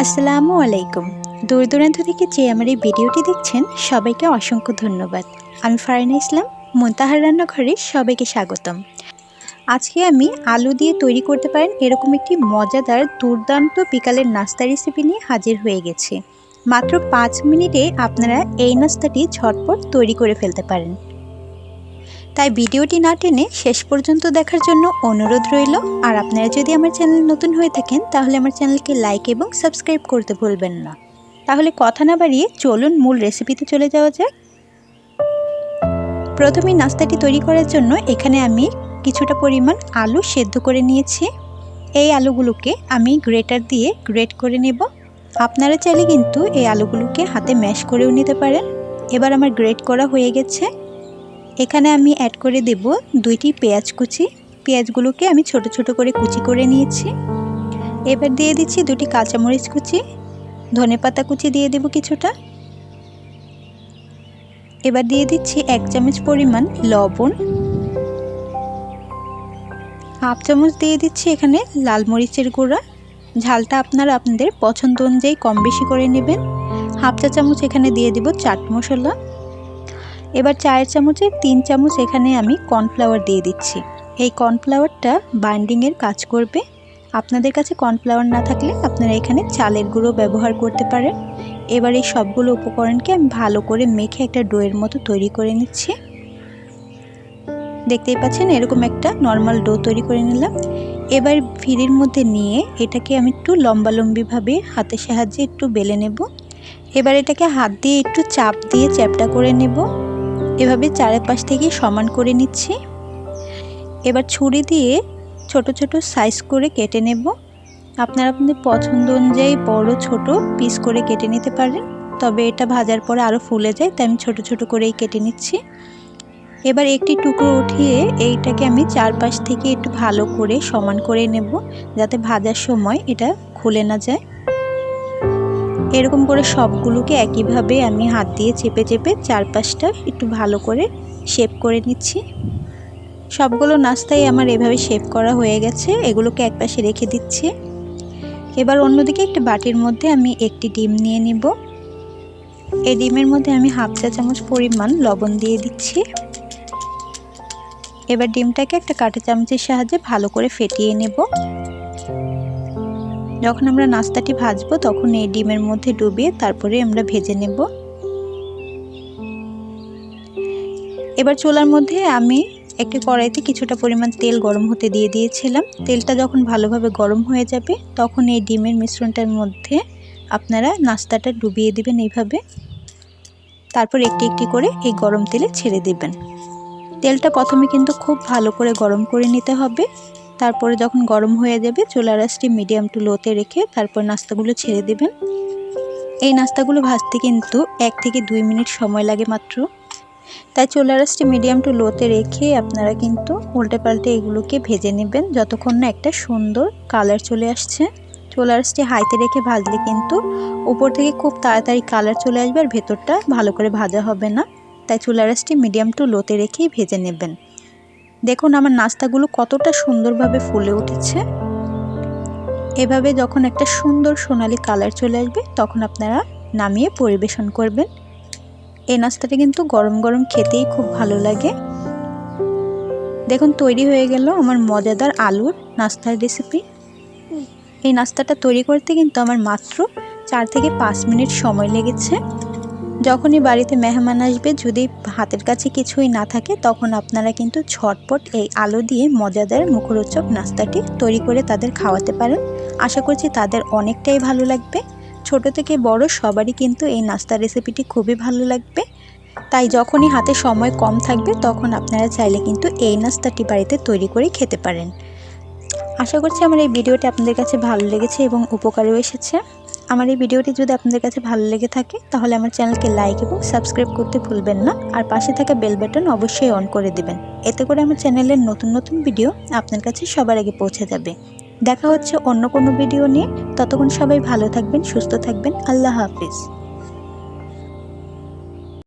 আসসালামু আলাইকুম। দূর দূরান্ত থেকে যে আমার এই ভিডিওটি দেখছেন সবাইকে অসংখ্য ধন্যবাদ। আমি ফারিনা ইসলাম, মুনতাহার রান্নাঘরে সবাইকে স্বাগতম। আজকে আমি আলু দিয়ে তৈরি করতে পারেন এরকম একটি মজাদার দুর্দান্ত বিকালের নাস্তা রেসিপি নিয়ে হাজির হয়ে গেছি। মাত্র 5 মিনিটে আপনারা এই নাস্তাটি ঝটপট তৈরি করে ফেলতে পারেন। তাই ভিডিওটি না টেনে শেষ পর্যন্ত দেখার জন্য অনুরোধ রইল। আর আপনারা যদি আমার চ্যানেল নতুন হয়ে থাকেন তাহলে আমার চ্যানেলকে লাইক এবং সাবস্ক্রাইব করতে ভুলবেন না। তাহলে কথা না বাড়িয়ে চলুন মূল রেসিপিতে চলে যাওয়া যাক। প্রথমে নাস্তাটি তৈরি করার জন্য এখানে আমি কিছুটা পরিমাণ আলু সেদ্ধ করে নিয়েছি। এই আলুগুলোকে আমি গ্রেটার দিয়ে গ্রেট করে নেব। আপনারা চাইলে কিন্তু এই আলুগুলোকে হাতে ম্যাশ করেও নিতে পারেন। এবার আমার গ্রেট করা হয়ে গেছে। এখানে আমি অ্যাড করে দেব 2টি পেঁয়াজ কুচি। পেঁয়াজগুলোকে আমি ছোট ছোট করে কুচি করে নিয়েছি। এবার দিয়ে দিচ্ছি 2টি কাঁচামরিচ কুচি, ধনেপাতা কুচি দিয়ে দেব কিছুটা। এবার দিয়ে দিচ্ছি 1 চামচ পরিমাণ লবণ, হাফ চামচ দিয়ে দিচ্ছি এখানে লাল মরিচের গুঁড়া। ঝালটা আপনারা আপনাদের পছন্দ অনুযায়ী কম বেশি করে নেবেন। হাফ চা চামচ এখানে দিয়ে দেব চাট মশলা। এবার চায়ের চামচের 3 চামচ এখানে আমি কর্নফ্লাওয়ার দিয়ে দিচ্ছি। এই কর্নফ্লাওয়ারটা বাইন্ডিংয়ের কাজ করবে। আপনাদের কাছে কর্নফ্লাওয়ার না থাকলে আপনারা এখানে চালের গুঁড়ো ব্যবহার করতে পারেন। এবার এই সবগুলো উপকরণকে আমি ভালো করে মেখে একটা ডোয়ের মতো তৈরি করে নিচ্ছি। দেখতেই পাচ্ছেন এরকম একটা নর্মাল ডো তৈরি করে নিলাম। এবার ফিরির মধ্যে নিয়ে এটাকে আমি একটু লম্বালম্বিভাবে হাতের সাহায্যে একটু বেলে নেব। এবার এটাকে হাত দিয়ে একটু চাপ দিয়ে চ্যাপটা করে নেব। এভাবে চারপাশ থেকে সমান করে নিচ্ছি। এবার ছুরি দিয়ে ছোট ছোট সাইজ করে কেটে নেব। আপনারা আপনাদের পছন্দ অনুযায়ী বড় ছোট পিস করে কেটে নিতে পারেন, তবে এটা ভাজার পরে আরও ফুলে যায়, তাই আমি ছোট ছোট করেই কেটে নিচ্ছি। এবার একটি টুকরো উঠিয়ে এইটাকে আমি চারপাশ থেকে একটু ভালো করে সমান করে নেব, যাতে ভাজার সময় এটা খুলে না যায়। এরকম করে সবগুলোকে একইভাবে আমি হাত দিয়ে চেপে চেপে চারপাশটা একটু ভালো করে শেপ করে নিচ্ছি। সবগুলো নাস্তাই আমার এভাবে শেপ করা হয়ে গেছে। এগুলোকে একপাশে রেখে দিচ্ছি। এবার অন্যদিকে একটা বাটির মধ্যে আমি একটি ডিম নিয়ে নিব। এই ডিমের মধ্যে আমি হাফ চা চামচ পরিমাণ লবণ দিয়ে দিচ্ছি। এবার ডিমটাকে একটা কাঁটা চামচের সাহায্যে ভালো করে ফেটিয়ে নেব। যখন আমরা নাস্তাটি ভাজবো তখন এই ডিমের মধ্যে ডুবিয়ে তারপরে আমরা ভেজে নেব। এবার চুলার মধ্যে আমি একটি কড়াইতে কিছুটা পরিমাণ তেল গরম হতে দিয়ে দিয়েছিলাম। তেলটা যখন ভালোভাবে গরম হয়ে যাবে তখন এই ডিমের মিশ্রণটার মধ্যে আপনারা নাস্তাটা ডুবিয়ে দিবেন এইভাবে। তারপর একটি একটি করে এই গরম তেলে ছেড়ে দিবেন। তেলটা প্রথমে কিন্তু খুব ভালো করে গরম করে নিতে হবে। তারপরে যখন গরম হয়ে যাবে চুলার আঁচটি মিডিয়াম টু লোতে রেখে তারপর নাস্তাগুলো ছেড়ে দিবেন। এই নাস্তাগুলো ভাজতে কিন্তু 1 থেকে 2 মিনিট সময় লাগে মাত্র। তাই চুলার আঁচটি মিডিয়াম টু লোতে রেখে আপনারা কিন্তু উল্টে পাল্টে এগুলোকে ভেজে নেবেন যতক্ষণ না একটা সুন্দর কালার চলে আসছে। চুলার আঁচটি হাইতে রেখে ভাজলে কিন্তু উপর থেকে খুব তাড়াতাড়ি কালার চলে আসবে আর ভেতরটা ভালো করে ভাজা হবে না। তাই চুলার আঁচটি মিডিয়াম টু লোতে রেখেই ভেজে নেবেন। দেখুন আমার নাস্তাগুলো কতটা সুন্দরভাবে ফুলে উঠেছে। এভাবে যখন একটা সুন্দর সোনালী কালার চলে আসবে তখন আপনারা নামিয়ে পরিবেশন করবেন। এই নাস্তাটা কিন্তু গরম গরম খেতেই খুব ভালো লাগে। দেখুন তৈরি হয়ে গেল আমার মজাদার আলুর নাস্তার রেসিপি। এই নাস্তাটা তৈরি করতে কিন্তু আমার মাত্র 4 থেকে 5 মিনিট সময় লেগেছে। যখনই বাড়িতে মেহমান আসবে যদি হাতের কাছে কিছুই না থাকে তখন আপনারা কিন্তু ঝটপট এই আলু দিয়ে মজাদার মুখরোচক নাস্তাটি তৈরি করে তাদের খাওয়াতে পারেন। আশা করছি তাদের অনেকটাই ভালো লাগবে। ছোট থেকে বড় সবারই কিন্তু এই নাস্তার রেসিপিটি খুবই ভালো লাগবে। তাই যখনই হাতে সময় কম থাকবে তখন আপনারা চাইলে কিন্তু এই নাস্তাটি বাড়িতে তৈরি করে খেতে পারেন। আশা করছি আমার এই ভিডিওটি আপনাদের কাছে ভালো লেগেছে এবং উপকারেও এসেছে। আমার এই ভিডিওটি যদি আপনাদের কাছে ভালো লেগে থাকে তাহলে আমার চ্যানেলকে লাইক এবং সাবস্ক্রাইব করতে ভুলবেন না। আর পাশে থাকা বেল বাটন অবশ্যই অন করে দিবেন। এতে করে আমার চ্যানেলের নতুন নতুন ভিডিও আপনার কাছে সবার আগে পৌঁছে যাবে। দেখা হচ্ছে অন্য কোনো ভিডিও নিয়ে। ততক্ষণ সবাই ভালো থাকবেন, সুস্থ থাকবেন। আল্লাহ হাফিজ।